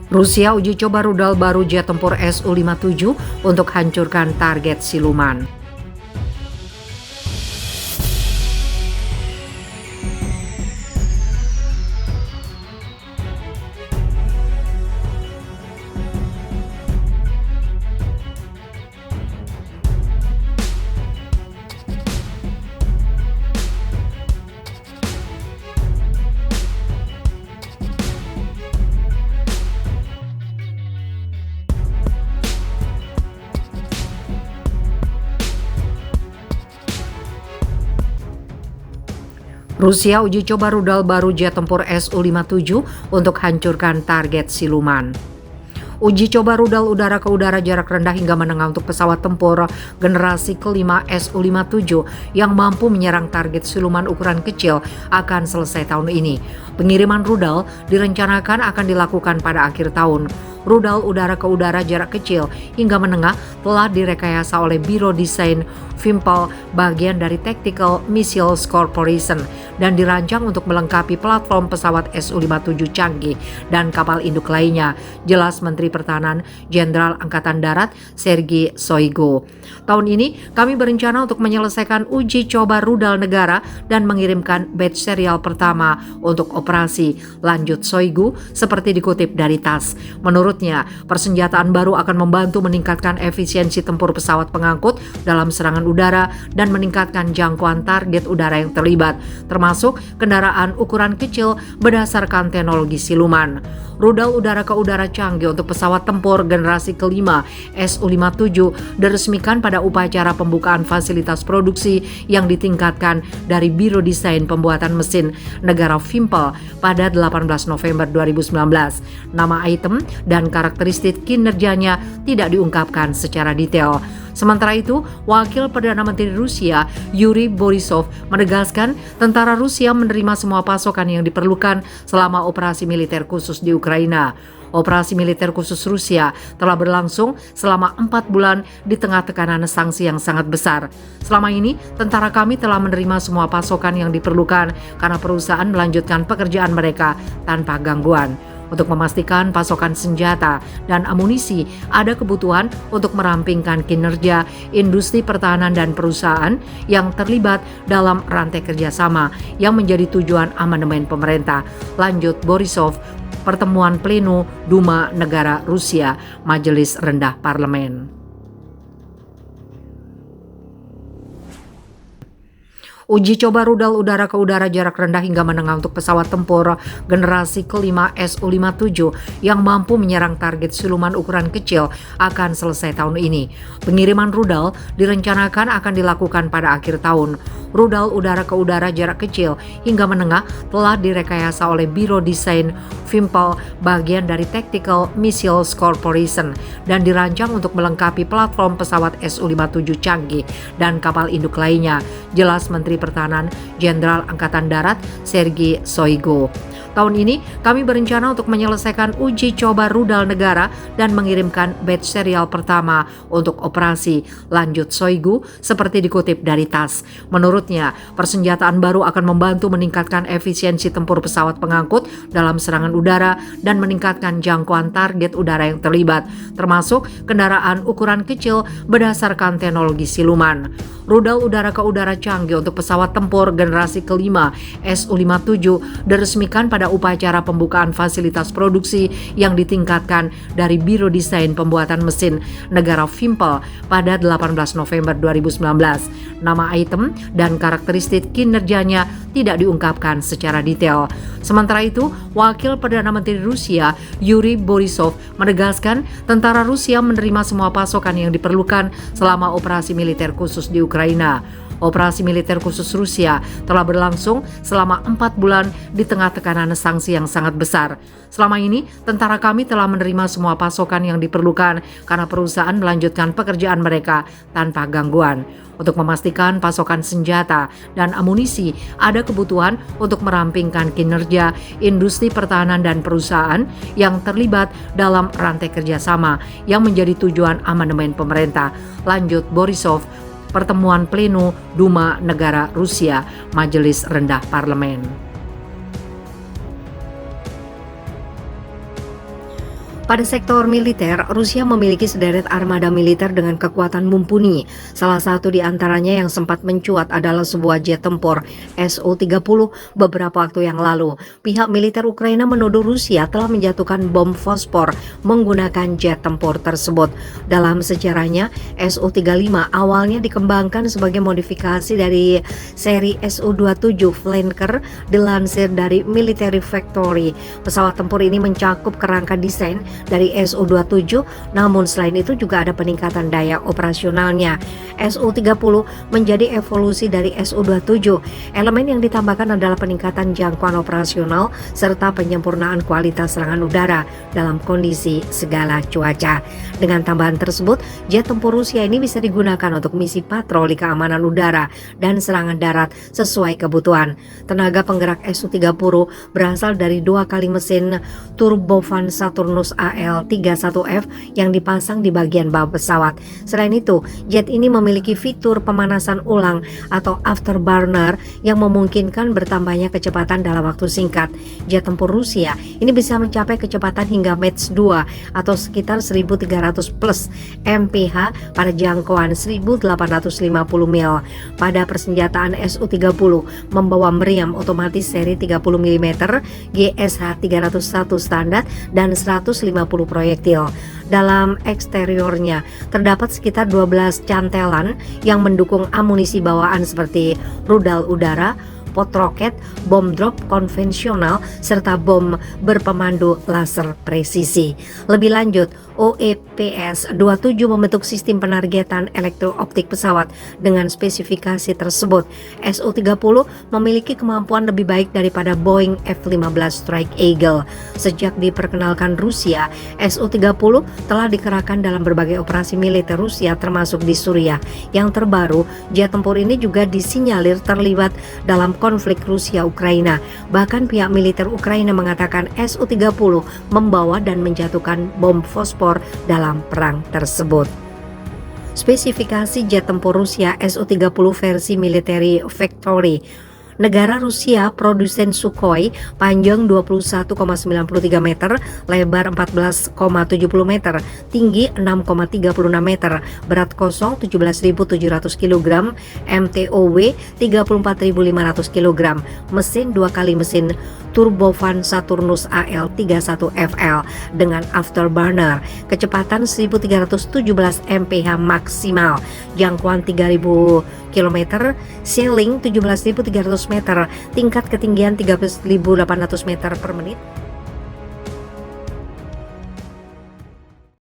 Rusia uji coba rudal baru jet tempur Su-57 untuk hancurkan target siluman. Rusia uji coba rudal baru jet tempur Su-57 untuk hancurkan target siluman. Uji coba rudal udara ke udara jarak rendah hingga menengah untuk pesawat tempur generasi kelima Su-57 yang mampu menyerang target siluman ukuran kecil akan selesai tahun ini. Pengiriman rudal direncanakan akan dilakukan pada akhir tahun. Rudal udara ke udara jarak kecil hingga menengah telah direkayasa oleh Biro Desain Vimpel, bagian dari Tactical Missiles Corporation, dan dirancang untuk melengkapi platform pesawat Su-57 canggih dan kapal induk lainnya, jelas Menteri Pertahanan Jenderal Angkatan Darat Sergei Shoigu. Tahun ini kami berencana untuk menyelesaikan uji coba rudal negara dan mengirimkan batch serial pertama untuk operasi, lanjut Shoigu seperti dikutip dari TASS. Menurutnya, persenjataan baru akan membantu meningkatkan efisiensi tempur pesawat pengangkut dalam serangan udara dan meningkatkan jangkauan target udara yang terlibat, termasuk kendaraan ukuran kecil berdasarkan teknologi siluman. Rudal udara ke udara canggih untuk pesawat tempur generasi kelima Su-57 diresmikan pada upacara pembukaan fasilitas produksi yang ditingkatkan dari Biro Desain Pembuatan Mesin Negara Vimpel pada 18 November 2019. Nama item dan karakteristik kinerjanya tidak diungkapkan secara detail. Sementara itu, Wakil Perdana Menteri Rusia Yuri Borisov menegaskan tentara Rusia menerima semua pasokan yang diperlukan selama operasi militer khusus di Ukraina. Operasi militer khusus Rusia telah berlangsung selama 4 bulan di tengah tekanan sanksi yang sangat besar. Selama ini, tentara kami telah menerima semua pasokan yang diperlukan karena perusahaan melanjutkan pekerjaan mereka tanpa gangguan. Untuk memastikan pasokan senjata dan amunisi, ada kebutuhan untuk merampingkan kinerja industri pertahanan dan perusahaan yang terlibat dalam rantai kerjasama yang menjadi tujuan amandemen pemerintah. Lanjut Borisov, pertemuan pleno Duma Negara Rusia, Majelis Rendah Parlemen. Uji coba rudal udara ke udara jarak rendah hingga menengah untuk pesawat tempur generasi kelima Su-57 yang mampu menyerang target siluman ukuran kecil akan selesai tahun ini. Pengiriman rudal direncanakan akan dilakukan pada akhir tahun. Rudal udara ke udara jarak kecil hingga menengah telah direkayasa oleh Biro Desain Vimpel, bagian dari Tactical Missiles Corporation, dan dirancang untuk melengkapi platform pesawat Su-57 canggih dan kapal induk lainnya, jelas Menteri Pertahanan Jenderal Angkatan Darat Sergei Shoigu. Tahun ini kami berencana untuk menyelesaikan uji coba rudal negara dan mengirimkan batch serial pertama untuk operasi, lanjut Shoigu seperti dikutip dari TASS. Menurutnya, persenjataan baru akan membantu meningkatkan efisiensi tempur pesawat pengangkut dalam serangan udara dan meningkatkan jangkauan target udara yang terlibat, termasuk kendaraan ukuran kecil berdasarkan teknologi siluman. Rudal udara ke udara canggih untuk pesawat tempur generasi kelima Su-57 diresmikan pada upacara pembukaan fasilitas produksi yang ditingkatkan dari Biro Desain Pembuatan Mesin Negara Vimpel pada 18 November 2019. Nama item dan karakteristik kinerjanya tidak diungkapkan secara detail. Sementara itu, Wakil Perdana Menteri Rusia Yuri Borisov menegaskan tentara Rusia menerima semua pasokan yang diperlukan selama operasi militer khusus di Ukraina. Operasi militer khusus Rusia telah berlangsung selama 4 bulan di tengah tekanan sanksi yang sangat besar. Selama ini, tentara kami telah menerima semua pasokan yang diperlukan karena perusahaan melanjutkan pekerjaan mereka tanpa gangguan. Untuk memastikan pasokan senjata dan amunisi, ada kebutuhan untuk merampingkan kinerja industri pertahanan dan perusahaan yang terlibat dalam rantai kerjasama yang menjadi tujuan amandemen pemerintah. Lanjut Borisov, pertemuan pleno Duma Negara Rusia, Majelis Rendah Parlemen. Pada sektor militer, Rusia memiliki sederet armada militer dengan kekuatan mumpuni. Salah satu di antaranya yang sempat mencuat adalah sebuah jet tempur Su-30 beberapa waktu yang lalu. Pihak militer Ukraina menuduh Rusia telah menjatuhkan bom fosfor menggunakan jet tempur tersebut. Dalam sejarahnya, Su-35 awalnya dikembangkan sebagai modifikasi dari seri Su-27 Flanker dilansir dari Military Factory. Pesawat tempur ini mencakup kerangka desain dari Su-27, namun selain itu juga ada peningkatan daya operasionalnya. Su-30 menjadi evolusi dari Su-27. Elemen yang ditambahkan adalah peningkatan jangkauan operasional serta penyempurnaan kualitas serangan udara dalam kondisi segala cuaca. Dengan tambahan tersebut, jet tempur Rusia ini bisa digunakan untuk misi patroli keamanan udara dan serangan darat sesuai kebutuhan. Tenaga penggerak Su-30 berasal dari 2 kali mesin turbofan Saturnus AL-31F yang dipasang di bagian bawah pesawat. Selain itu, jet ini memiliki fitur pemanasan ulang atau afterburner yang memungkinkan bertambahnya kecepatan dalam waktu singkat. Jet tempur Rusia ini bisa mencapai kecepatan hingga Mach 2 atau sekitar 1300 plus mph pada jangkauan 1850 mil. Pada persenjataan Su-30 membawa meriam otomatis seri 30 mm, GSH-301 standar dan 150 proyektil. Dalam eksteriornya terdapat sekitar 12 cantelan yang mendukung amunisi bawaan seperti rudal udara, pot roket, bom drop konvensional, serta bom berpemandu laser presisi. Lebih lanjut, OEPS-27 membentuk sistem penargetan elektro-optik pesawat dengan spesifikasi tersebut. Su-30 memiliki kemampuan lebih baik daripada Boeing F-15 Strike Eagle. Sejak diperkenalkan Rusia, Su-30 telah dikerahkan dalam berbagai operasi militer Rusia termasuk di Suriah. Yang terbaru, jet tempur ini juga disinyalir terlibat dalam konflik Rusia-Ukraina. Bahkan pihak militer Ukraina mengatakan Su-30 membawa dan menjatuhkan bom fosfor dalam perang tersebut. Spesifikasi jet tempur Rusia Su-30 versi Military Factory. Negara Rusia produsen Sukhoi, panjang 21,93 meter, lebar 14,70 meter, tinggi 6,36 meter, berat kosong 17.700 kg, MTOW 34.500 kg, mesin 2 kali mesin turbofan Saturnus AL-31FL dengan afterburner, kecepatan 1317 mph maksimal, jangkauan 3000 km, ceiling 17.300 meter, tingkat ketinggian 13.800 meter per menit.